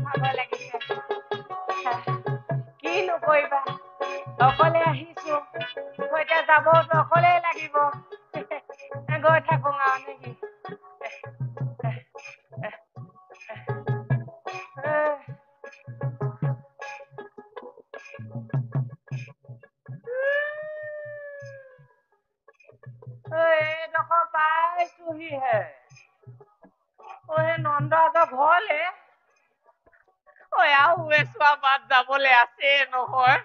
খাব লাগিছে কিনো কৰিবা অকলে আহিছো এতিয়া যাবতো অকলেই লাগিব গৈ থাকো আৰু নেকি এইডোখৰ পাইছোহিহে সেই নন্দৰাজৰ ঘৰলে আৰু চোৱা বাট যাবলৈ আছে নহয়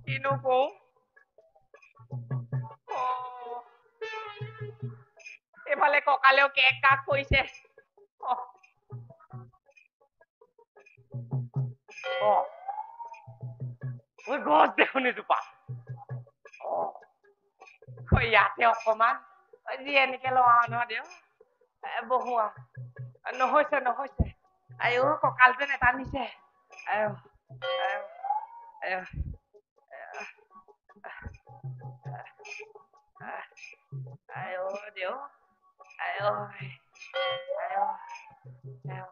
কিনো কওঁ এইফালে কঁকালেও কেক কাক কৰিছে গছ দেখোন এজোপা ইয়াতে অকমান যি এনেকে লওঁ নহয় দিয়ক বহো নহৈছে আইও কঁকালটো নেটানিছে আইও আইও আইও আইও দেউ আইও আইও আইও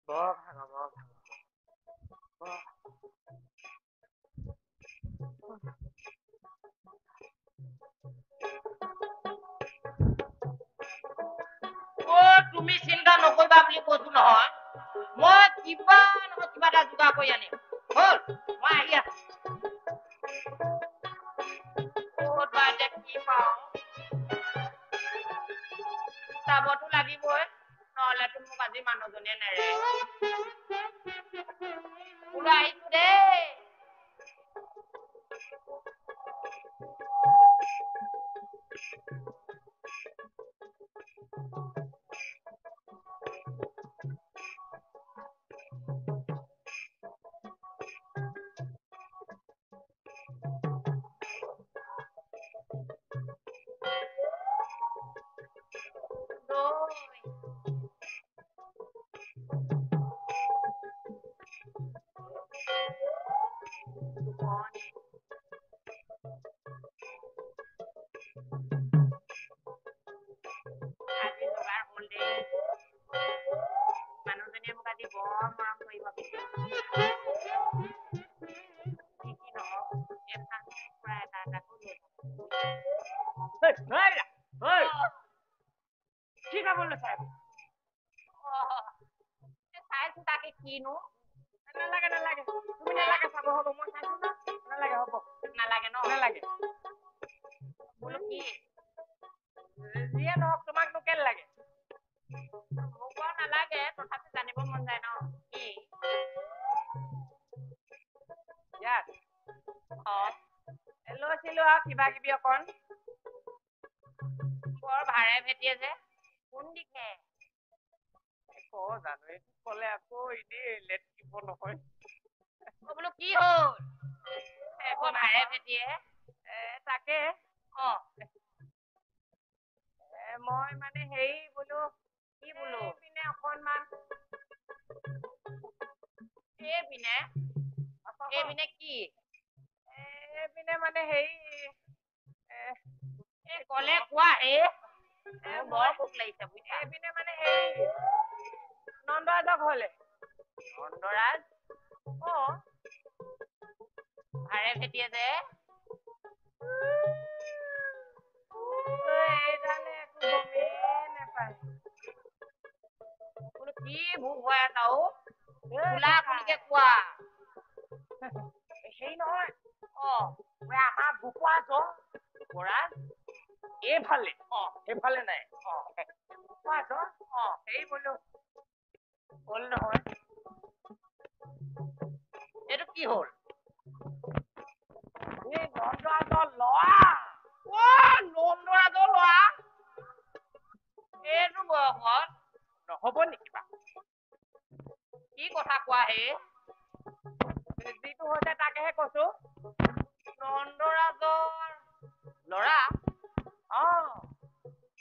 বৰ ভাগৰ তুমি চিন্তা নকৰিবা বুলি কৈছো নহয় মই কিবা নহয় কিবা এটা যোগাৰ কৰি আনিম হ'ল মই আহি আছো কি পাওঁ চাবতো লাগিবই নহলেতো মোক আজি মানুহজনীয়ে নেৰে বোলো আহিছো দেই মানুহজনীয়ে মোক আজি বৰ মৰম কৰিব কি খাবলৈ চাইছো তাকে কিনো নালাগে তুমি নালাগে চাব হ'ব মই চাইছো ন নালাগে হ'ব নালাগে ন নালাগে বোলো কি যিয়ে নহওক তোমাক নো কেলে লাগে মোক বাৰু নালাগে তথাপি জানিব মন যায় ন কি ইয়াত লৈছিলো আৰু কিবা কিবি অকণ বৰ ভাৰে ভেটিয়ে যে কোন দিশে জানো এইটো কলে আকৌ এনেই লেট দিব নহয় বোলো কি হ'ল বৰ ভাৰে ভেটিয়ে তাকে মই মানে হেৰি বোলো কি বোলো পিনে অকনমান এইপিনে কি এইপিনে মানে হেৰি কলে কোৱা বৰ ভোক লাগিছে এইপিনে মানে হেৰি নন্দৰাজৰ ঘৰলে নন্দৰাজ ভাৰে ভেটিয়ে যে এইডালে একো গমেই নেপায় বোলো কি ভোক হৈ আছে খোলা খুলিকে কোৱা সেই নহয় আমাৰ বুকুৱা এইফালে সেইফালে নাই সেই বোলো হ'ল নহয় এইটো কি হ'ল এই নন্দৰাজৰ ল'ৰা নন্দৰাজৰ ল'ৰা এইটো বয়সত নহব নেকি বা কি কথা কোৱা যিটো হৈছে তাকেহে কৈছো নন্দৰাজৰ ল'ৰা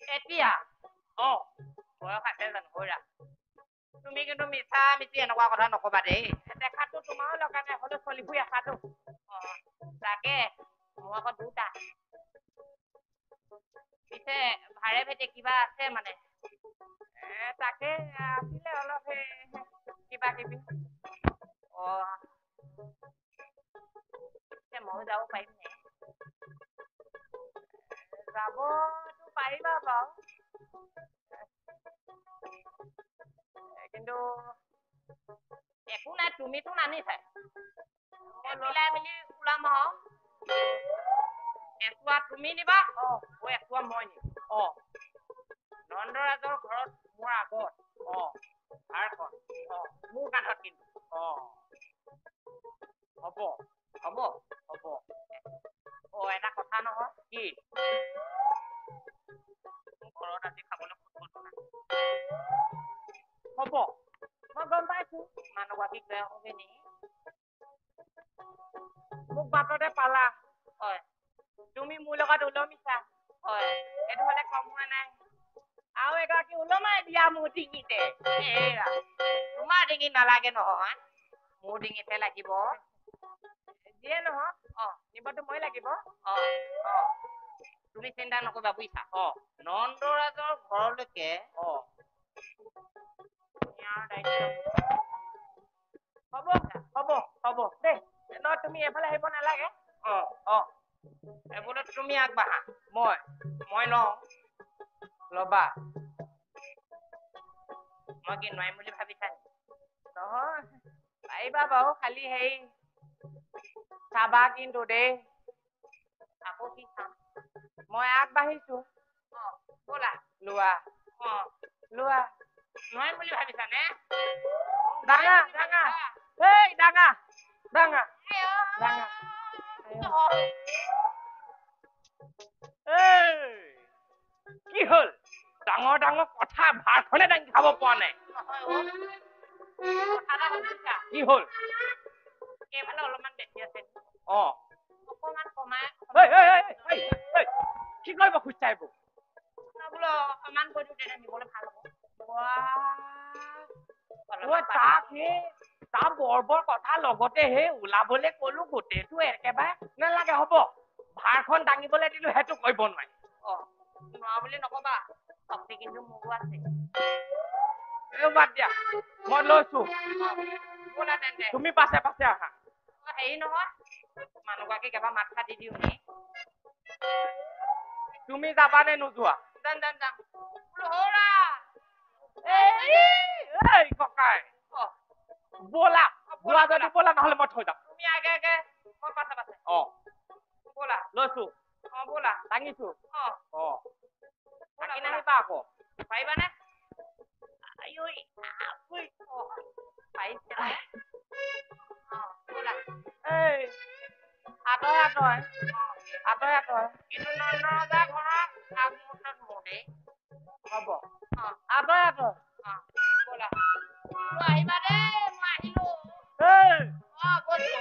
এতিয়া বয়স আছে জানো বৈৰা তুমি কিন্তু মিছা মিছি এনেকুৱা কথা নকবা দেই দেখাতো তোমাৰো লগা নাই হলেও চলি ফুৰি আছাতো তাকে মোৰ আকৌ দুটা পিছে ভাৰে ভেটে কিবা আছে মানে তাকে আছিলে অলপ কিবা কিবি ময়ো যাব পাৰিম নে যাবতো পাৰিবা বাৰু কিন্তু একো নাই তুমিতো নানিছাই মিলাই মেলি ওলাম এচুৱা তুমি নিবা এচুৱা মই নিম নন্দৰাজৰ ঘৰত মোৰ আগত ভাৰখন মোৰ কান্ধত কিন্তু হ'ব হ'ব হ'ব এটা কথা নহয় কি মোৰ ঘৰত আজি খাবলৈ হ'ব মই গম পাইছো মানুহগৰাকীক লৈ আহোগে নি মোক বাটতে পালা হয় তুমি মোৰ লগত ওলমিছা হয় এইটো হলে কম হোৱা নাই আৰু এগৰাকী ওলমাই দিয়া মোৰ ডিঙিতে তোমাৰ ডিঙিত নালাগে নহয় মোৰ ডিঙিতে লাগিব যিয়ে নহয় নিবতো মই লাগিব তুমি চিন্তা নকৰিবা বুজিছা নন্দৰাজৰ ঘৰলৈকে হ'ব হ'ব হ'ব দেই তুমি এইফালে আহিব নালাগে এইবোৰত তুমি আগবাঢ়া মই লওঁ ল'বা মই কি নোৱাৰিম বুলি ভাবিছা নহয় পাৰিবা বাৰু খালি চাবা কিন্তু দেই আকৌ কি চাম মই আগবাঢ়িছো ব'লা লোৱা নোৱাৰিম বুলি ভাবিছা নে ডাঙা কি হ'ল ডাঙৰ ডাঙৰ কথা ভাতখনে দাঙি খাব পৰা নাই কি হ'ল এইফালে অলপমান বেছি আছে অকমান কমাই কি কৰিব খুজিছা এইবোৰ বোলো অকমান কৰি দিওঁ নিবলৈ ভাল হ'ব তাৰ বৰ কথা লগতে ওলাবলে কলো গোটেইটো একেবাৰে নালাগে হ'ব ভাৰখন দাঙিবলৈ দিলো সেইটো কৰিব নোৱাৰি নোৱাৰা বুলি নকবা শক্তি কিন্তু মোৰো আছে বাদ দিয়া মই লৈছো ব'লা তেন্তে তুমি পাছে পাছে আহা হেৰি নহয় মানুহগৰাকীক এবাৰ মাত দি দিওঁ নি তুমি যাবা নে নোযোৱা যাম ককাই ব'লা যোৱা যদি ব'লা নহ'লে মই থৈ যাম তুমি আগে মই পাছে ব'লা লৈছো ব'লা দাঙিছো দাঙি নাহিবা আকৌ পাৰিবানে পাৰিছে ব'লা আঁতৰে কিন্তু নন্দৰজা ঘৰৰ আগমুহূৰ্তত মোৰ দেই হ'ব আঁতৰে ব'লা আহিবা দেই মই আহিলো গৈছো